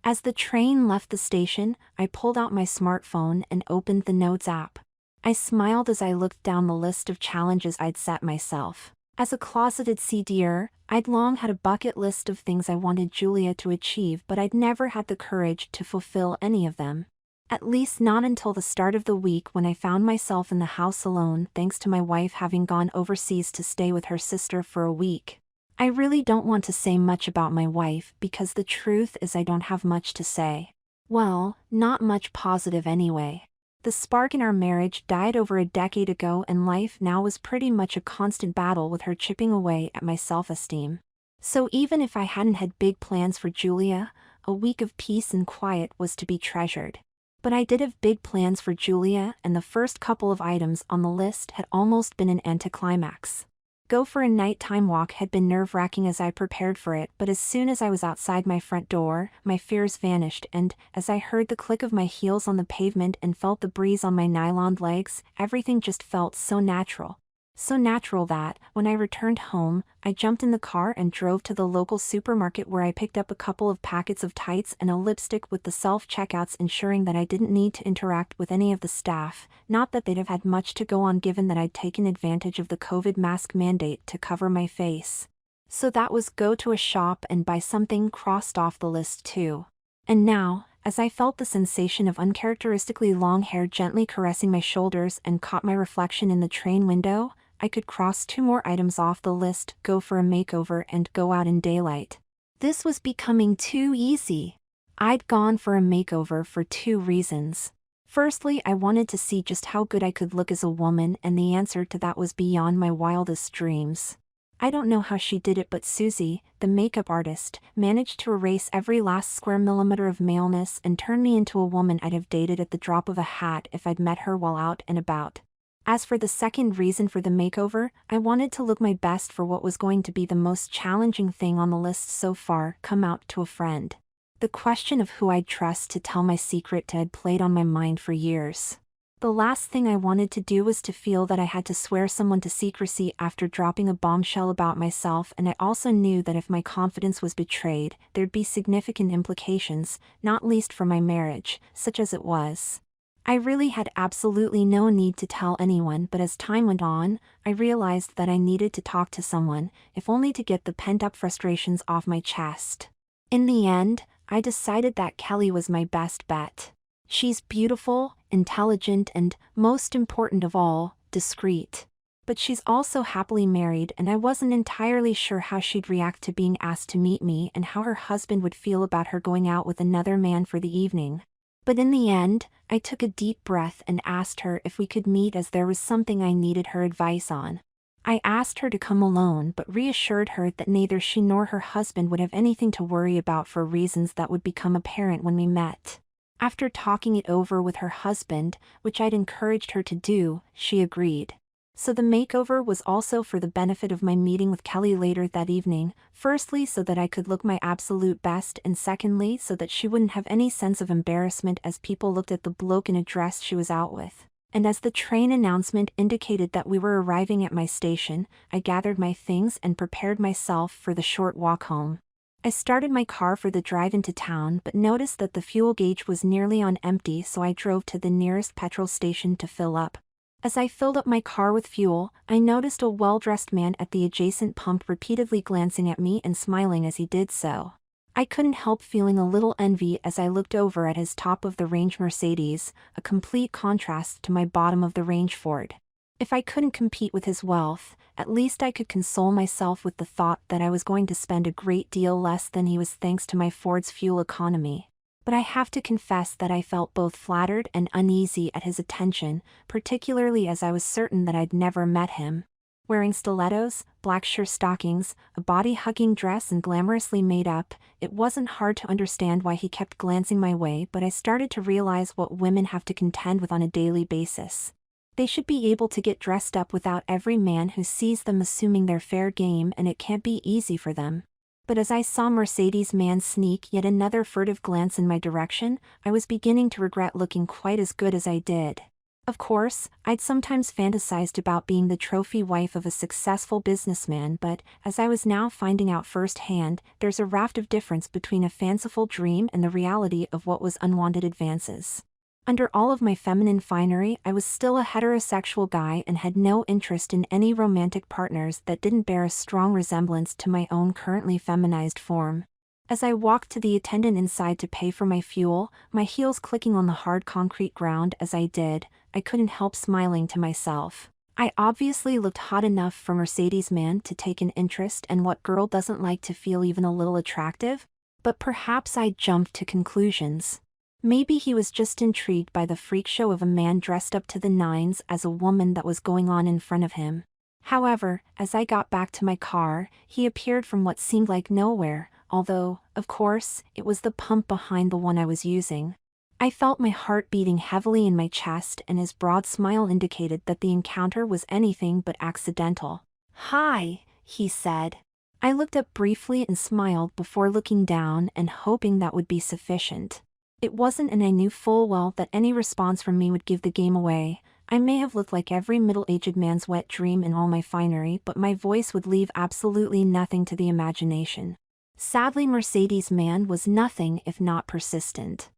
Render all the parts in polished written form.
As the train left the station, I pulled out my smartphone and opened the Notes app. I smiled as I looked down the list of challenges I'd set myself. As a closeted CDer, I'd long had a bucket list of things I wanted Julia to achieve, but I'd never had the courage to fulfill any of them. At least not until the start of the week, when I found myself in the house alone thanks to my wife having gone overseas to stay with her sister for a week. I really don't want to say much about my wife because the truth is I don't have much to say. Well, not much positive anyway. The spark in our marriage died over a decade ago, and life now was pretty much a constant battle with her chipping away at my self-esteem. So even if I hadn't had big plans for Julia, a week of peace and quiet was to be treasured. But I did have big plans for Julia, and the first couple of items on the list had almost been an anticlimax. Go for a nighttime walk had been nerve-wracking as I prepared for it, but as soon as I was outside my front door, my fears vanished, and, as I heard the click of my heels on the pavement and felt the breeze on my nylon legs, everything just felt so natural. So natural that, when I returned home, I jumped in the car and drove to the local supermarket, where I picked up a couple of packets of tights and a lipstick with the self-checkouts, ensuring that I didn't need to interact with any of the staff, not that they'd have had much to go on given that I'd taken advantage of the COVID mask mandate to cover my face. So that was go to a shop and buy something crossed off the list too. And now, as I felt the sensation of uncharacteristically long hair gently caressing my shoulders and caught my reflection in the train window, I could cross 2 more items off the list: go for a makeover and go out in daylight. This was becoming too easy. I'd gone for a makeover for 2 reasons. Firstly, I wanted to see just how good I could look as a woman, and the answer to that was beyond my wildest dreams. I don't know how she did it, but Susie, the makeup artist, managed to erase every last square millimeter of maleness and turn me into a woman I'd have dated at the drop of a hat if I'd met her while out and about. As for the second reason for the makeover, I wanted to look my best for what was going to be the most challenging thing on the list so far: come out to a friend. The question of who I'd trust to tell my secret to had played on my mind for years. The last thing I wanted to do was to feel that I had to swear someone to secrecy after dropping a bombshell about myself, and I also knew that if my confidence was betrayed, there'd be significant implications, not least for my marriage, such as it was. I really had absolutely no need to tell anyone, but as time went on, I realized that I needed to talk to someone, if only to get the pent-up frustrations off my chest. In the end, I decided that Kelly was my best bet. She's beautiful, intelligent, and, most important of all, discreet. But she's also happily married, and I wasn't entirely sure how she'd react to being asked to meet me and how her husband would feel about her going out with another man for the evening. But in the end, I took a deep breath and asked her if we could meet, as there was something I needed her advice on. I asked her to come alone, but reassured her that neither she nor her husband would have anything to worry about for reasons that would become apparent when we met. After talking it over with her husband, which I'd encouraged her to do, she agreed. So the makeover was also for the benefit of my meeting with Kelly later that evening, firstly so that I could look my absolute best, and secondly so that she wouldn't have any sense of embarrassment as people looked at the bloke in a dress she was out with. And as the train announcement indicated that we were arriving at my station, I gathered my things and prepared myself for the short walk home. I started my car for the drive into town, but noticed that the fuel gauge was nearly on empty, so I drove to the nearest petrol station to fill up. As I filled up my car with fuel, I noticed a well-dressed man at the adjacent pump repeatedly glancing at me and smiling as he did so. I couldn't help feeling a little envy as I looked over at his top-of-the-range Mercedes, a complete contrast to my bottom-of-the-range Ford. If I couldn't compete with his wealth, at least I could console myself with the thought that I was going to spend a great deal less than he was thanks to my Ford's fuel economy. But I have to confess that I felt both flattered and uneasy at his attention, particularly as I was certain that I'd never met him. Wearing stilettos, black sheer stockings, a body-hugging dress, and glamorously made up, it wasn't hard to understand why he kept glancing my way, but I started to realize what women have to contend with on a daily basis. They should be able to get dressed up without every man who sees them assuming they're fair game, and it can't be easy for them. But as I saw Mercedes man sneak yet another furtive glance in my direction, I was beginning to regret looking quite as good as I did. Of course, I'd sometimes fantasized about being the trophy wife of a successful businessman, but, as I was now finding out firsthand, there's a raft of difference between a fanciful dream and the reality of what was unwanted advances. Under all of my feminine finery, I was still a heterosexual guy and had no interest in any romantic partners that didn't bear a strong resemblance to my own currently feminized form. As I walked to the attendant inside to pay for my fuel, my heels clicking on the hard concrete ground as I did, I couldn't help smiling to myself. I obviously looked hot enough for Mercedes man to take an interest, and what girl doesn't like to feel even a little attractive? But perhaps I jumped to conclusions. Maybe he was just intrigued by the freak show of a man dressed up to the nines as a woman that was going on in front of him. However, as I got back to my car, he appeared from what seemed like nowhere, although, of course, it was the pump behind the one I was using. I felt my heart beating heavily in my chest, and his broad smile indicated that the encounter was anything but accidental. "Hi," he said. I looked up briefly and smiled before looking down and hoping that would be sufficient. It wasn't, and I knew full well that any response from me would give the game away. I may have looked like every middle-aged man's wet dream in all my finery, but my voice would leave absolutely nothing to the imagination. Sadly, Mercedes man was nothing if not persistent.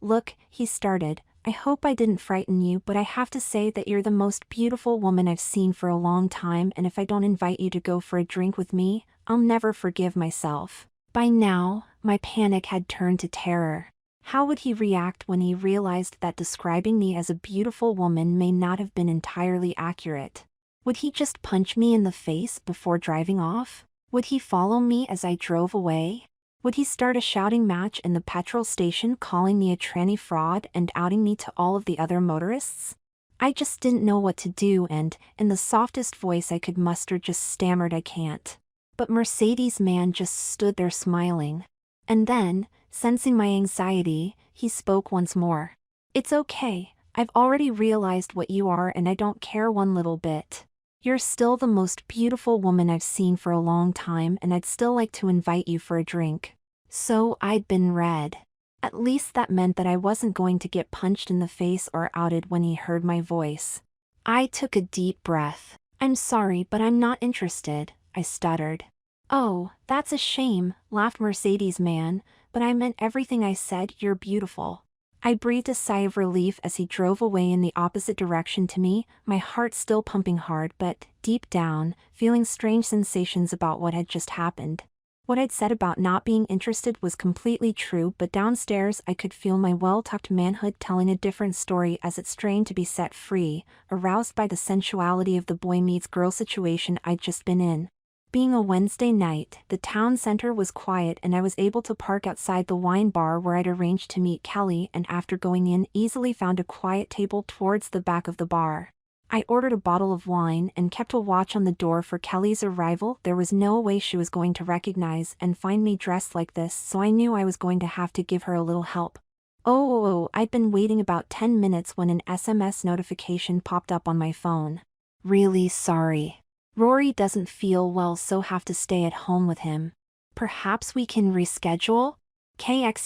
Look," he started, "I hope I didn't frighten you, but I have to say that you're the most beautiful woman I've seen for a long time, and if I don't invite you to go for a drink with me, I'll never forgive myself." By now, my panic had turned to terror. How would he react when he realized that describing me as a beautiful woman may not have been entirely accurate? Would he just punch me in the face before driving off? Would he follow me as I drove away? Would he start a shouting match in the petrol station, calling me a tranny fraud and outing me to all of the other motorists? I just didn't know what to do and, in the softest voice I could muster, just stammered, "I can't." But Mercedes man just stood there smiling. And then, sensing my anxiety, he spoke once more. "It's okay, I've already realized what you are and I don't care one little bit. You're still the most beautiful woman I've seen for a long time, and I'd still like to invite you for a drink." So I'd been read. At least that meant that I wasn't going to get punched in the face or outed when he heard my voice. I took a deep breath. "I'm sorry, but I'm not interested," I stuttered. "Oh, that's a shame," laughed Mercedes man, "but I meant everything I said. You're beautiful." I breathed a sigh of relief as he drove away in the opposite direction to me, my heart still pumping hard but, deep down, feeling strange sensations about what had just happened. What I'd said about not being interested was completely true, but downstairs I could feel my well-tucked manhood telling a different story as it strained to be set free, aroused by the sensuality of the boy meets girl situation I'd just been in. Being a Wednesday night, the town center was quiet and I was able to park outside the wine bar where I'd arranged to meet Kelly, and after going in, easily found a quiet table towards the back of the bar. I ordered a bottle of wine and kept a watch on the door for Kelly's arrival. There was no way she was going to recognize and find me dressed like this, so I knew I was going to have to give her a little help. I'd been waiting about 10 minutes when an SMS notification popped up on my phone. "Really sorry. Rory doesn't feel well, so have to stay at home with him. Perhaps we can reschedule?"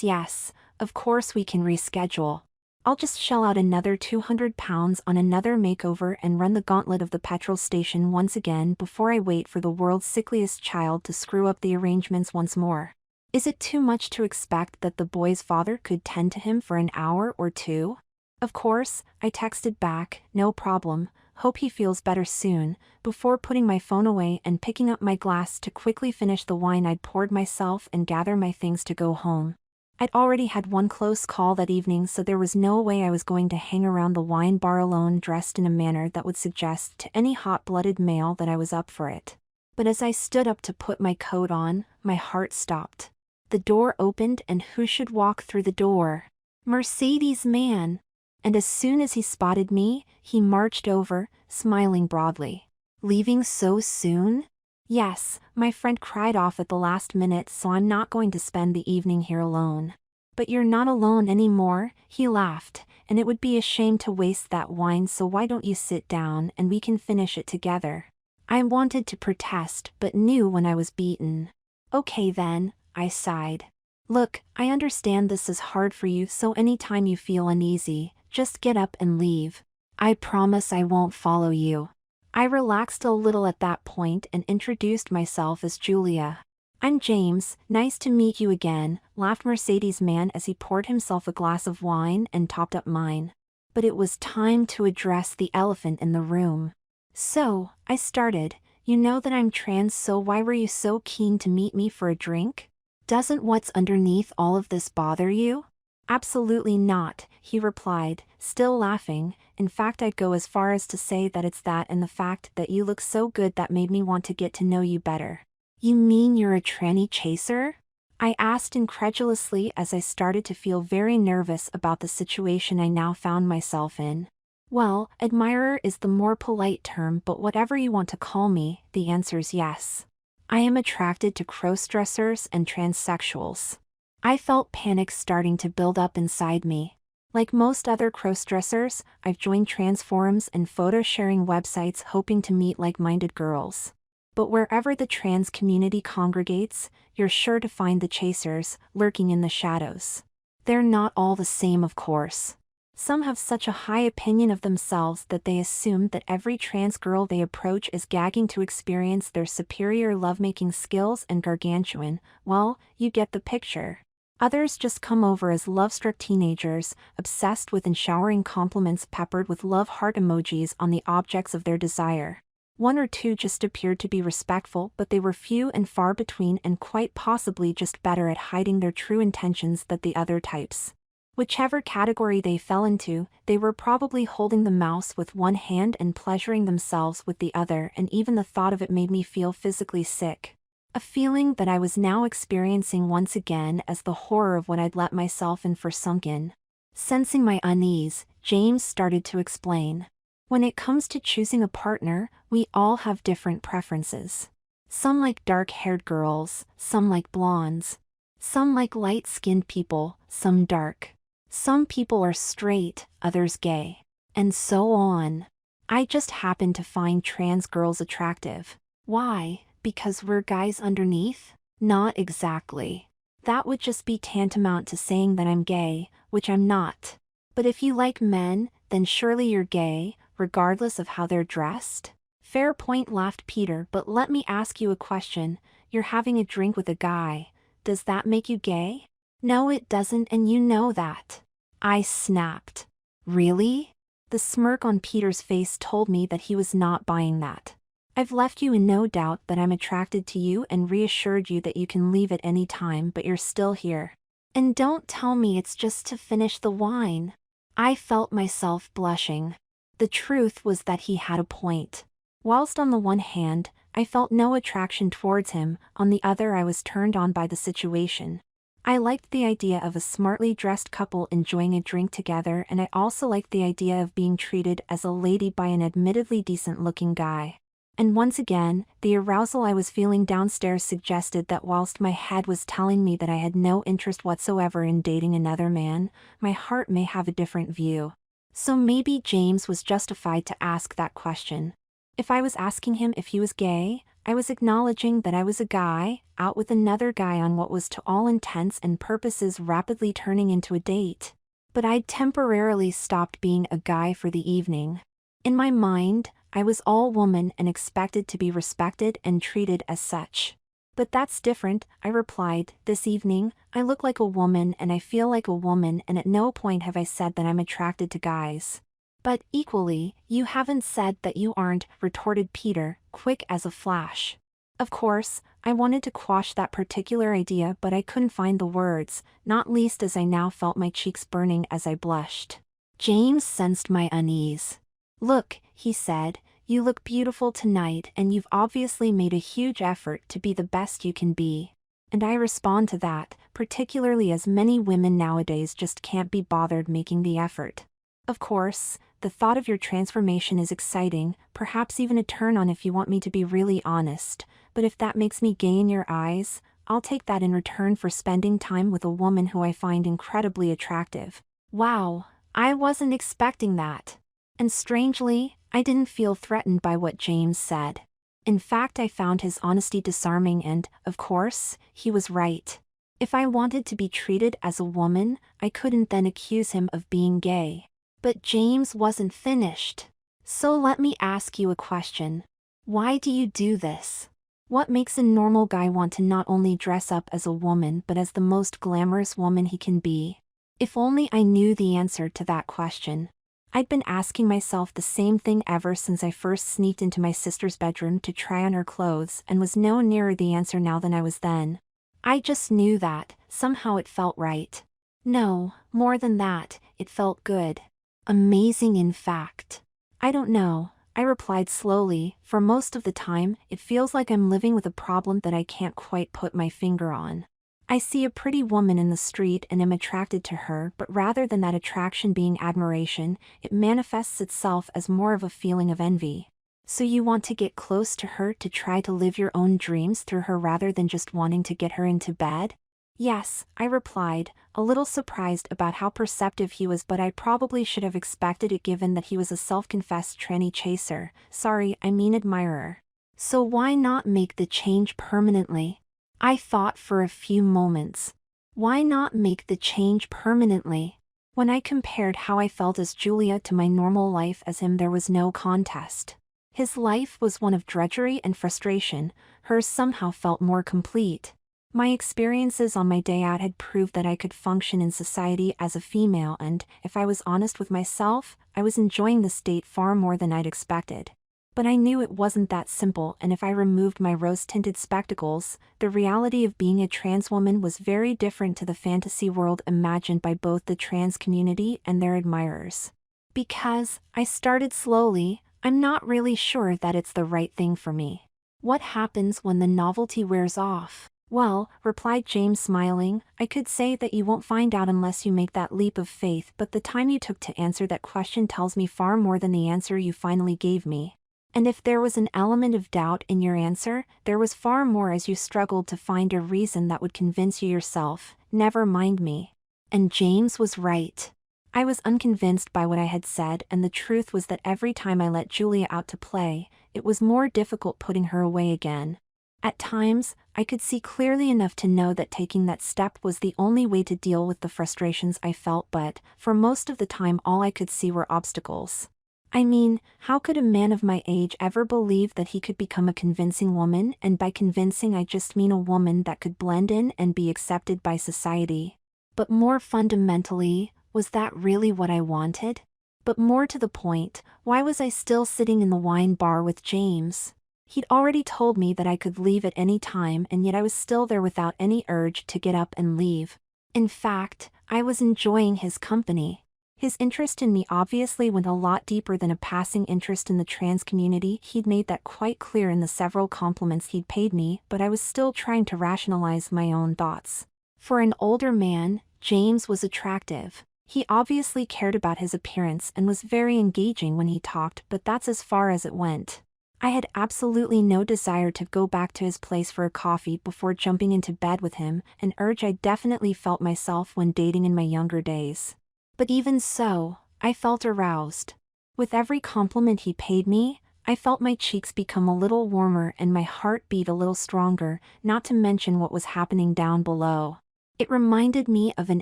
Yes, of course we can reschedule. I'll just shell out another £200 on another makeover and run the gauntlet of the petrol station once again before I wait for the world's sickliest child to screw up the arrangements once more. Is it too much to expect that the boy's father could tend to him for an hour or two? Of course, I texted back, "No problem. Hope he feels better soon," before putting my phone away and picking up my glass to quickly finish the wine I'd poured myself and gather my things to go home. I'd already had one close call that evening, so there was no way I was going to hang around the wine bar alone, dressed in a manner that would suggest to any hot-blooded male that I was up for it. But as I stood up to put my coat on, my heart stopped. The door opened, and who should walk through the door? Mercedes man. And as soon as he spotted me, he marched over, smiling broadly. "Leaving so soon?" "Yes, my friend cried off at the last minute, so I'm not going to spend the evening here alone." "But you're not alone anymore," he laughed, "and it would be a shame to waste that wine, so why don't you sit down and we can finish it together?" I wanted to protest, but knew when I was beaten. "Okay then," I sighed. "Look, I understand this is hard for you, so anytime you feel uneasy, just get up and leave. I promise I won't follow you. I relaxed a little at that point and introduced myself as Julia. I'm James, nice to meet you again, laughed Mercedes' man as he poured himself a glass of wine and topped up mine. But it was time to address the elephant in the room. So, I started, you know that I'm trans, so why were you so keen to meet me for a drink? Doesn't what's underneath all of this bother you? Absolutely not, he replied, still laughing. In fact, I'd go as far as to say that it's that and the fact that you look so good that made me want to get to know you better. You mean you're a tranny chaser? I asked incredulously as I started to feel very nervous about the situation I now found myself in. Well, admirer is the more polite term, but whatever you want to call me, the answer's yes. I am attracted to crossdressers and transsexuals. I felt panic starting to build up inside me. Like most other crossdressers, I've joined trans forums and photo-sharing websites hoping to meet like-minded girls. But wherever the trans community congregates, you're sure to find the chasers, lurking in the shadows. They're not all the same, of course. Some have such a high opinion of themselves that they assume that every trans girl they approach is gagging to experience their superior lovemaking skills and gargantuan, well, you get the picture. Others just come over as love-struck teenagers, obsessed with and showering compliments peppered with love heart emojis on the objects of their desire. One or two just appeared to be respectful, but they were few and far between and quite possibly just better at hiding their true intentions than the other types. Whichever category they fell into, they were probably holding the mouse with one hand and pleasuring themselves with the other, and even the thought of it made me feel physically sick. A feeling that I was now experiencing once again as the horror of what I'd let myself in for sunk in. Sensing my unease, James started to explain. When it comes to choosing a partner, we all have different preferences. Some like dark-haired girls, some like blondes. Some like light-skinned people, some dark. Some people are straight, others gay. And so on. I just happen to find trans girls attractive. Why? Because we're guys underneath? Not exactly. That would just be tantamount to saying that I'm gay, which I'm not. But if you like men, then surely you're gay, regardless of how they're dressed? Fair point, laughed Peter, but let me ask you a question. You're having a drink with a guy. Does that make you gay? No, it doesn't, and you know that. I snapped. Really? The smirk on Peter's face told me that he was not buying that. I've left you in no doubt that I'm attracted to you and reassured you that you can leave at any time, but you're still here. And don't tell me it's just to finish the wine. I felt myself blushing. The truth was that he had a point. Whilst on the one hand, I felt no attraction towards him, on the other I was turned on by the situation. I liked the idea of a smartly dressed couple enjoying a drink together, and I also liked the idea of being treated as a lady by an admittedly decent-looking guy. And once again, the arousal I was feeling downstairs suggested that whilst my head was telling me that I had no interest whatsoever in dating another man, my heart may have a different view. So maybe James was justified to ask that question. If I was asking him if he was gay, I was acknowledging that I was a guy, out with another guy on what was to all intents and purposes rapidly turning into a date. But I'd temporarily stopped being a guy for the evening. In my mind, I was all woman and expected to be respected and treated as such. But that's different, I replied. This evening, I look like a woman and I feel like a woman, and at no point have I said that I'm attracted to guys. But equally, you haven't said that you aren't, retorted Peter, quick as a flash. Of course, I wanted to quash that particular idea, but I couldn't find the words, not least as I now felt my cheeks burning as I blushed. James sensed my unease. Look, he said, you look beautiful tonight and you've obviously made a huge effort to be the best you can be. And I respond to that, particularly as many women nowadays just can't be bothered making the effort. Of course, the thought of your transformation is exciting, perhaps even a turn-on if you want me to be really honest, but if that makes me gay in your eyes, I'll take that in return for spending time with a woman who I find incredibly attractive. Wow, I wasn't expecting that. And strangely, I didn't feel threatened by what James said. In fact, I found his honesty disarming and, of course, he was right. If I wanted to be treated as a woman, I couldn't then accuse him of being gay. But James wasn't finished. So let me ask you a question. Why do you do this? What makes a normal guy want to not only dress up as a woman but as the most glamorous woman he can be? If only I knew the answer to that question. I'd been asking myself the same thing ever since I first sneaked into my sister's bedroom to try on her clothes and was no nearer the answer now than I was then. I just knew that, somehow it felt right. No, more than that, it felt good. Amazing in fact. I don't know, I replied slowly. For most of the time, it feels like I'm living with a problem that I can't quite put my finger on. I see a pretty woman in the street and am attracted to her, but rather than that attraction being admiration, it manifests itself as more of a feeling of envy. So you want to get close to her to try to live your own dreams through her rather than just wanting to get her into bed? Yes, I replied, a little surprised about how perceptive he was, but I probably should have expected it given that he was a self-confessed tranny chaser. Sorry, I mean admirer. So why not make the change permanently? I thought for a few moments. Why not make the change permanently? When I compared how I felt as Julia to my normal life as him, there was no contest. His life was one of drudgery and frustration, hers somehow felt more complete. My experiences on my day out had proved that I could function in society as a female and, if I was honest with myself, I was enjoying the state far more than I'd expected. But I knew it wasn't that simple, and if I removed my rose-tinted spectacles, the reality of being a trans woman was very different to the fantasy world imagined by both the trans community and their admirers. Because, I started slowly, I'm not really sure that it's the right thing for me. What happens when the novelty wears off? Well, replied James smiling, I could say that you won't find out unless you make that leap of faith, but the time you took to answer that question tells me far more than the answer you finally gave me. And if there was an element of doubt in your answer, there was far more as you struggled to find a reason that would convince you yourself, never mind me. And James was right. I was unconvinced by what I had said, and the truth was that every time I let Julia out to play, it was more difficult putting her away again. At times, I could see clearly enough to know that taking that step was the only way to deal with the frustrations I felt, but, for most of the time all I could see were obstacles. I mean, how could a man of my age ever believe that he could become a convincing woman, and by convincing I just mean a woman that could blend in and be accepted by society? But more fundamentally, was that really what I wanted? But more to the point, why was I still sitting in the wine bar with James? He'd already told me that I could leave at any time, and yet I was still there without any urge to get up and leave. In fact, I was enjoying his company. His interest in me obviously went a lot deeper than a passing interest in the trans community. He'd made that quite clear in the several compliments he'd paid me, but I was still trying to rationalize my own thoughts. For an older man, James was attractive. He obviously cared about his appearance and was very engaging when he talked, but that's as far as it went. I had absolutely no desire to go back to his place for a coffee before jumping into bed with him, an urge I definitely felt myself when dating in my younger days. But even so, I felt aroused. With every compliment he paid me, I felt my cheeks become a little warmer and my heart beat a little stronger, not to mention what was happening down below. It reminded me of an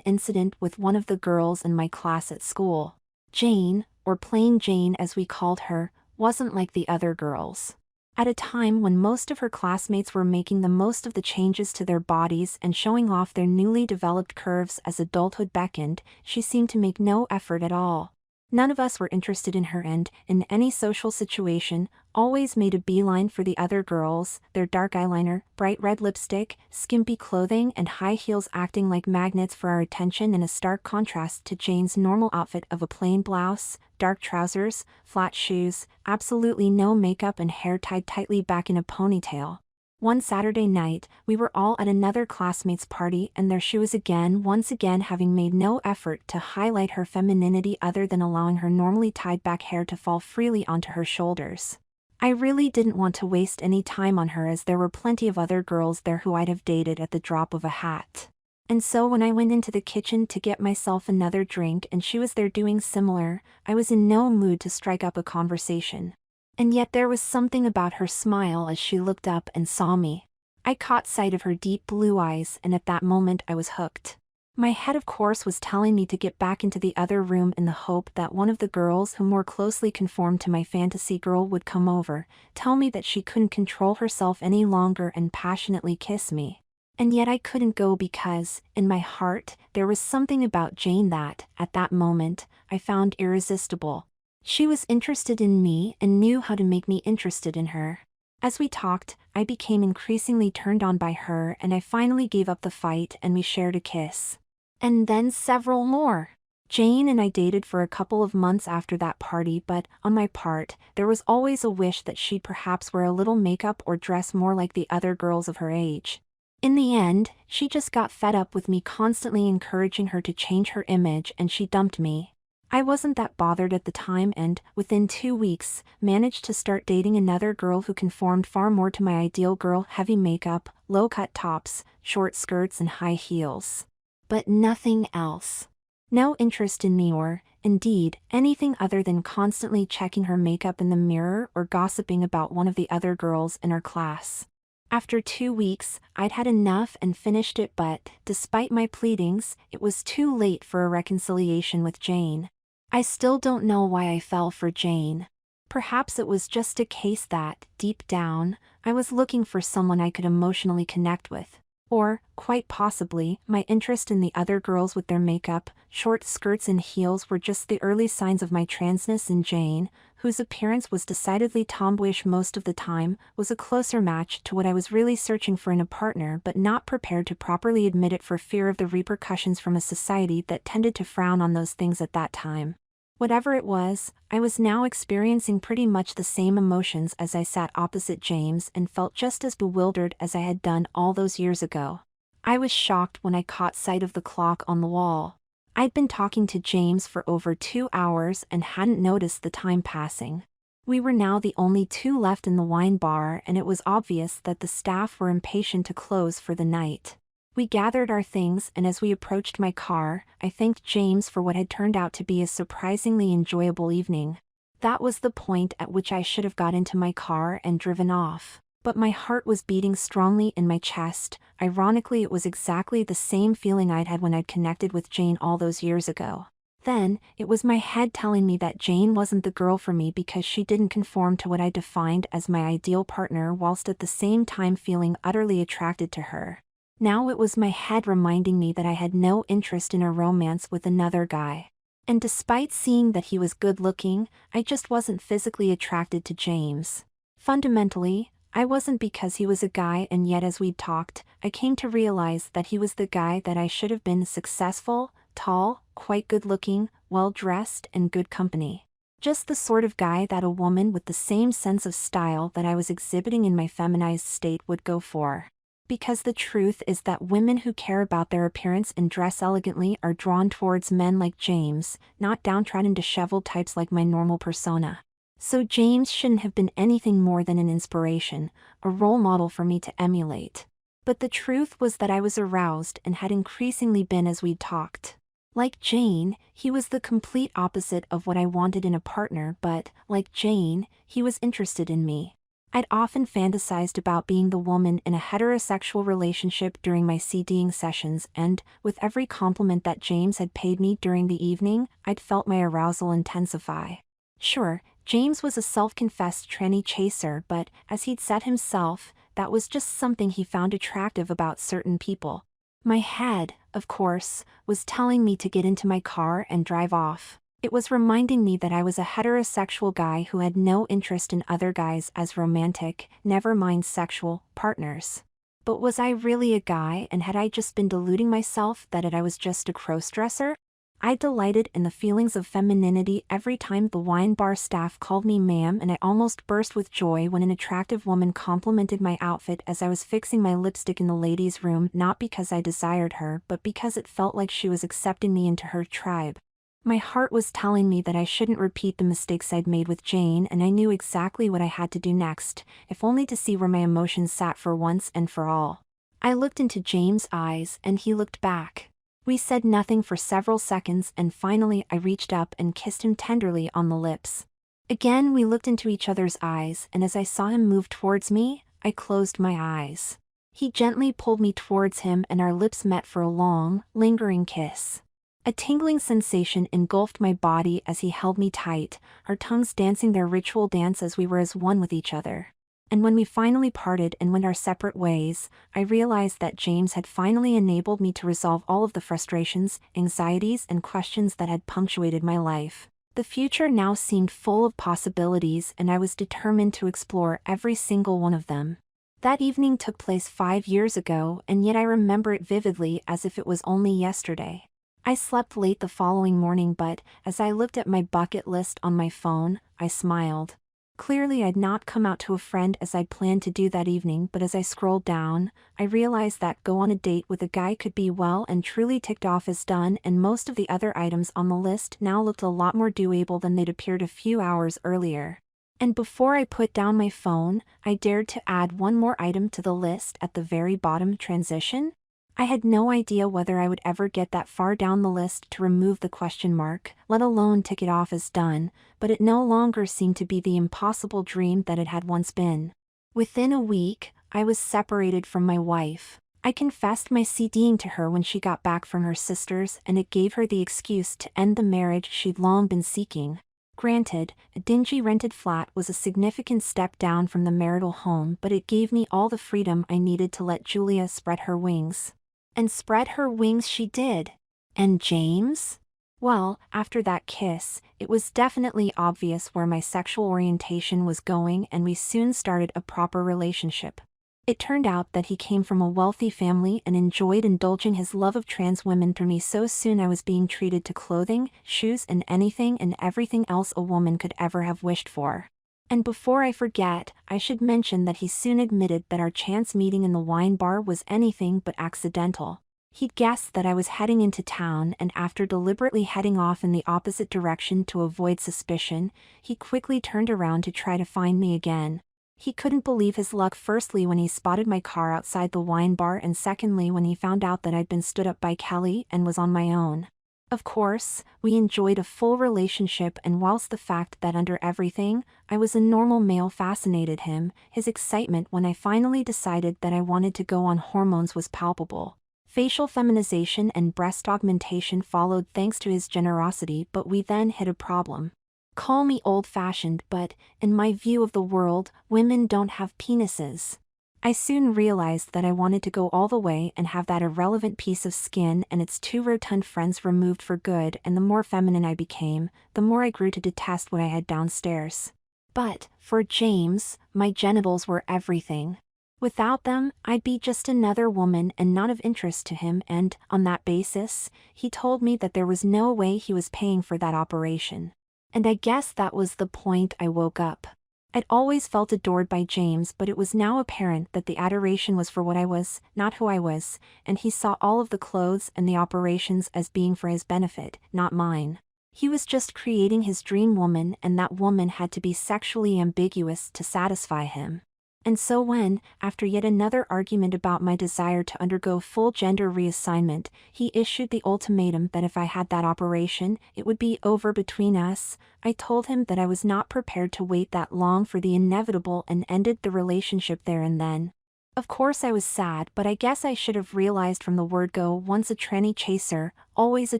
incident with one of the girls in my class at school. Jane, or plain Jane as we called her, wasn't like the other girls. At a time when most of her classmates were making the most of the changes to their bodies and showing off their newly developed curves as adulthood beckoned, she seemed to make no effort at all. None of us were interested in her and, in any social situation, always made a beeline for the other girls, their dark eyeliner, bright red lipstick, skimpy clothing and high heels acting like magnets for our attention in a stark contrast to Jane's normal outfit of a plain blouse, dark trousers, flat shoes, absolutely no makeup and hair tied tightly back in a ponytail. One Saturday night, we were all at another classmate's party and there she was again, once again having made no effort to highlight her femininity other than allowing her normally tied back hair to fall freely onto her shoulders. I really didn't want to waste any time on her as there were plenty of other girls there who I'd have dated at the drop of a hat. And so when I went into the kitchen to get myself another drink and she was there doing similar, I was in no mood to strike up a conversation. And yet there was something about her smile as she looked up and saw me. I caught sight of her deep blue eyes and at that moment I was hooked. My head of course was telling me to get back into the other room in the hope that one of the girls who more closely conformed to my fantasy girl would come over, tell me that she couldn't control herself any longer and passionately kiss me. And yet I couldn't go because, in my heart, there was something about Jane that, at that moment, I found irresistible. She was interested in me and knew how to make me interested in her. As we talked, I became increasingly turned on by her and I finally gave up the fight and we shared a kiss. And then several more. Jane and I dated for a couple of months after that party, but, on my part, there was always a wish that she'd perhaps wear a little makeup or dress more like the other girls of her age. In the end, she just got fed up with me constantly encouraging her to change her image and she dumped me. I wasn't that bothered at the time and, within 2 weeks, managed to start dating another girl who conformed far more to my ideal girl: heavy makeup, low-cut tops, short skirts and high heels. But nothing else. No interest in me or, indeed, anything other than constantly checking her makeup in the mirror or gossiping about one of the other girls in our class. After 2 weeks, I'd had enough and finished it, but, despite my pleadings, it was too late for a reconciliation with Jane. I still don't know why I fell for Jane. Perhaps it was just a case that, deep down, I was looking for someone I could emotionally connect with. Or, quite possibly, my interest in the other girls with their makeup, short skirts and heels were just the early signs of my transness, and Jane, whose appearance was decidedly tomboyish most of the time, was a closer match to what I was really searching for in a partner but not prepared to properly admit it for fear of the repercussions from a society that tended to frown on those things at that time. Whatever it was, I was now experiencing pretty much the same emotions as I sat opposite James and felt just as bewildered as I had done all those years ago. I was shocked when I caught sight of the clock on the wall. I'd been talking to James for over 2 hours and hadn't noticed the time passing. We were now the only 2 left in the wine bar and it was obvious that the staff were impatient to close for the night. We gathered our things and as we approached my car, I thanked James for what had turned out to be a surprisingly enjoyable evening. That was the point at which I should have got into my car and driven off. But my heart was beating strongly in my chest. Ironically, it was exactly the same feeling I'd had when I'd connected with Jane all those years ago. Then, it was my head telling me that Jane wasn't the girl for me because she didn't conform to what I defined as my ideal partner, whilst at the same time feeling utterly attracted to her. Now it was my head reminding me that I had no interest in a romance with another guy. And despite seeing that he was good-looking, I just wasn't physically attracted to James. Fundamentally, I wasn't because he was a guy, and yet as we'd talked, I came to realize that he was the guy that I should have been: successful, tall, quite good-looking, well-dressed, and good company. Just the sort of guy that a woman with the same sense of style that I was exhibiting in my feminized state would go for. Because the truth is that women who care about their appearance and dress elegantly are drawn towards men like James, not downtrodden disheveled types like my normal persona. So James shouldn't have been anything more than an inspiration, a role model for me to emulate. But the truth was that I was aroused and had increasingly been as we'd talked. Like Jane, he was the complete opposite of what I wanted in a partner, but, like Jane, he was interested in me. I'd often fantasized about being the woman in a heterosexual relationship during my CDing sessions, and, with every compliment that James had paid me during the evening, I'd felt my arousal intensify. Sure, James was a self-confessed tranny chaser, but, as he'd said himself, that was just something he found attractive about certain people. My head, of course, was telling me to get into my car and drive off. It was reminding me that I was a heterosexual guy who had no interest in other guys as romantic, never mind sexual, partners. But was I really a guy, and had I just been deluding myself that I was just a crossdresser? I delighted in the feelings of femininity every time the wine bar staff called me ma'am, and I almost burst with joy when an attractive woman complimented my outfit as I was fixing my lipstick in the ladies' room, not because I desired her but because it felt like she was accepting me into her tribe. My heart was telling me that I shouldn't repeat the mistakes I'd made with Jane, and I knew exactly what I had to do next, if only to see where my emotions sat for once and for all. I looked into James' eyes and he looked back. We said nothing for several seconds and finally I reached up and kissed him tenderly on the lips. Again we looked into each other's eyes, and as I saw him move towards me, I closed my eyes. He gently pulled me towards him and our lips met for a long, lingering kiss. A tingling sensation engulfed my body as he held me tight, our tongues dancing their ritual dance as we were as one with each other. And when we finally parted and went our separate ways, I realized that James had finally enabled me to resolve all of the frustrations, anxieties, and questions that had punctuated my life. The future now seemed full of possibilities and I was determined to explore every single one of them. That evening took place 5 years ago, and yet I remember it vividly as if it was only yesterday. I slept late the following morning, but as I looked at my bucket list on my phone, I smiled. Clearly I'd not come out to a friend as I'd planned to do that evening, but as I scrolled down, I realized that go on a date with a guy could be well and truly ticked off as done, and most of the other items on the list now looked a lot more doable than they'd appeared a few hours earlier. And before I put down my phone, I dared to add one more item to the list at the very bottom: transition. I had no idea whether I would ever get that far down the list to remove the question mark, let alone tick it off as done, but it no longer seemed to be the impossible dream that it had once been. Within a week, I was separated from my wife. I confessed my CDing to her when she got back from her sister's, and it gave her the excuse to end the marriage she'd long been seeking. Granted, a dingy rented flat was a significant step down from the marital home, but it gave me all the freedom I needed to let Julia spread her wings. And spread her wings she did. And James? Well, after that kiss, it was definitely obvious where my sexual orientation was going, and we soon started a proper relationship. It turned out that he came from a wealthy family and enjoyed indulging his love of trans women through me, so soon I was being treated to clothing, shoes, and anything and everything else a woman could ever have wished for. And before I forget, I should mention that he soon admitted that our chance meeting in the wine bar was anything but accidental. He'd guessed that I was heading into town, and after deliberately heading off in the opposite direction to avoid suspicion, he quickly turned around to try to find me again. He couldn't believe his luck, firstly when he spotted my car outside the wine bar, and secondly when he found out that I'd been stood up by Kelly and was on my own. Of course, we enjoyed a full relationship, and whilst the fact that under everything, I was a normal male fascinated him, his excitement when I finally decided that I wanted to go on hormones was palpable. Facial feminization and breast augmentation followed thanks to his generosity, but we then hit a problem. Call me old-fashioned, but, in my view of the world, women don't have penises. I soon realized that I wanted to go all the way and have that irrelevant piece of skin and its 2 rotund friends removed for good, and the more feminine I became, the more I grew to detest what I had downstairs. But, for James, my genitals were everything. Without them, I'd be just another woman and not of interest to him, and, on that basis, he told me that there was no way he was paying for that operation. And I guess that was the point I woke up. I'd always felt adored by James, but it was now apparent that the adoration was for what I was, not who I was, and he saw all of the clothes and the operations as being for his benefit, not mine. He was just creating his dream woman, and that woman had to be sexually ambiguous to satisfy him. And so when, after yet another argument about my desire to undergo full gender reassignment, he issued the ultimatum that if I had that operation, it would be over between us, I told him that I was not prepared to wait that long for the inevitable and ended the relationship there and then. Of course I was sad, but I guess I should have realized from the word go, once a tranny chaser, always a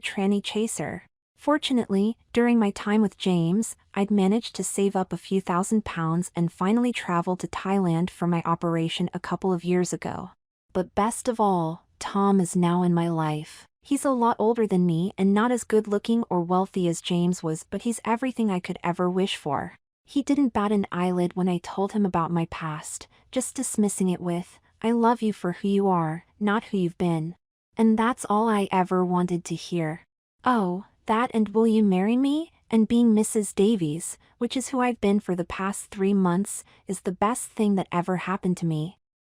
tranny chaser. Fortunately, during my time with James, I'd managed to save up a few £1,000s and finally traveled to Thailand for my operation a couple of years ago. But best of all, Tom is now in my life. He's a lot older than me and not as good looking or wealthy as James was, but he's everything I could ever wish for. He didn't bat an eyelid when I told him about my past, just dismissing it with, "I love you for who you are, not who you've been." And that's all I ever wanted to hear. Oh, that and "will you marry me?" and being Mrs. Davies, which is who I've been for the past 3 months, is the best thing that ever happened to me.